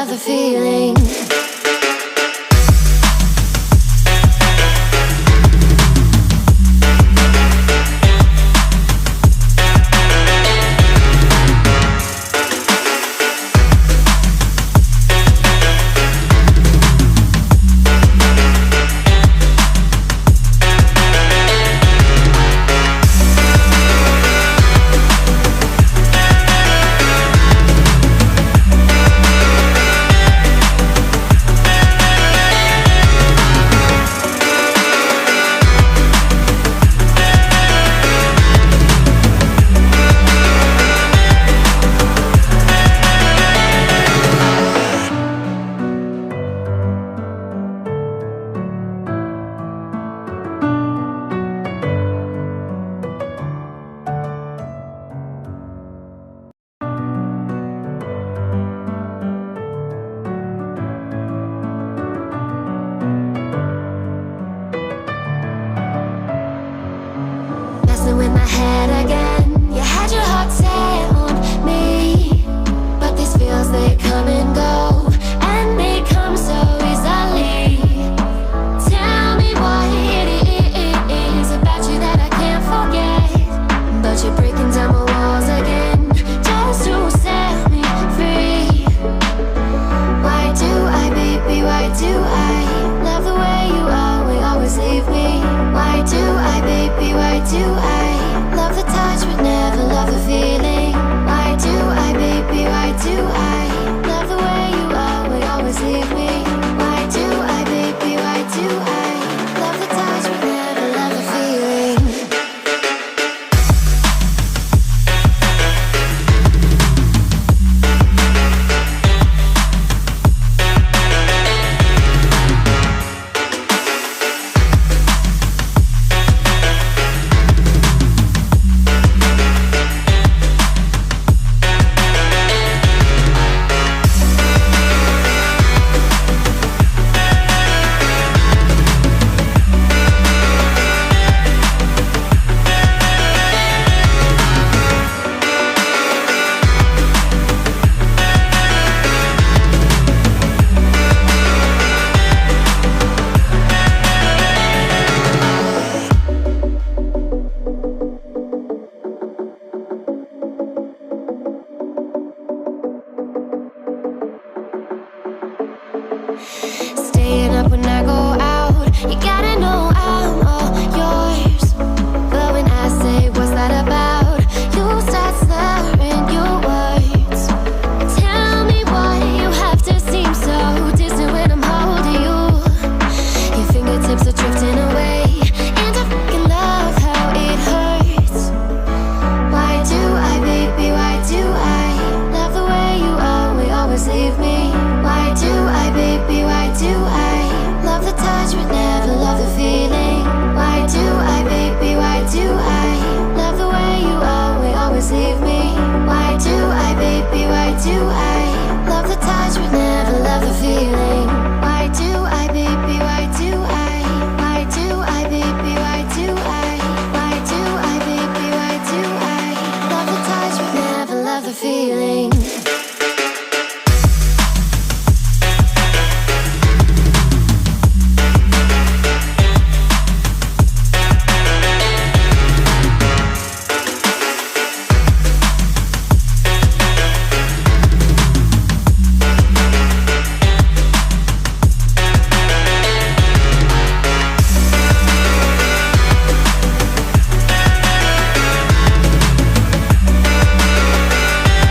love the feeling. In my head again, you had your heart set on me, but these feels, they come and go, and they come so easily. Tell me what it is about you that I can't forget, but you're breaking down my walls again, just to set me free. Why do I, baby, why do I love the way you always leave me? Why do I, baby, why do I love the touch but never love the feeling? Why do I, baby, why do I love the way you always leave me? Why do I, baby, why do I love the touch but never love the feeling? Staying up